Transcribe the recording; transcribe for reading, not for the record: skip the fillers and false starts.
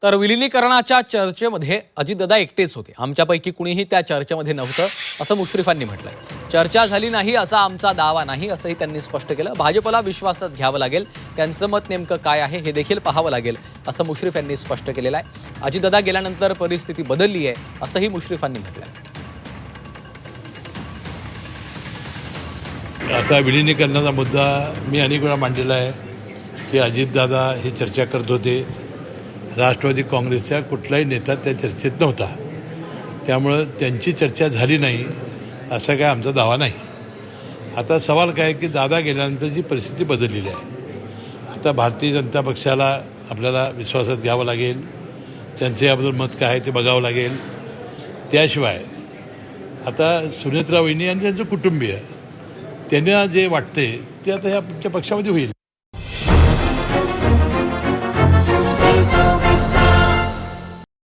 तर विलिनीकरणाच्या चर्चेमध्ये अजितदादा एकटेच होते. आमच्यापैकी कुणीही त्या चर्चेमध्ये नव्हतं असं मुश्रीफांनी म्हटलंय. चर्चा झाली नाही असा आमचा दावा नाही असंही त्यांनी स्पष्ट केलं. भाजपला विश्वासात घ्यावं लागेल, त्यांचं मत नेमकं काय आहे हे देखील पाहावं लागेल असं मुश्रीफ यांनी स्पष्ट केलेलं आहे. अजितदादा गेल्यानंतर परिस्थिती बदलली आहे असंही मुश्रीफांनी म्हटलंय. आता विलिनीकरणाचा मुद्दा मी अनेक वेळा मांडलेला आहे की अजितदादा ही चर्चा करत होते. राष्ट्रवादी काँग्रेसचा कुठलाही नेता त्या चर्चेत नव्हता, त्यामुळं त्यांची चर्चा झाली नाही असा काय आमचा दावा नाही. आता सवाल काय की दादा गेल्यानंतर जी परिस्थिती बदललेली आहे, आता भारतीय जनता पक्षाला आपल्याला विश्वासात घ्यावं लागेल, त्यांचं याबद्दल मत काय आहे ते बघावं लागेल. त्याशिवाय आता सुनेत्रा वहिनी आणि त्यांचं कुटुंबीय त्यांना जे वाटते ते आता ह्या पक्षामध्ये होईल.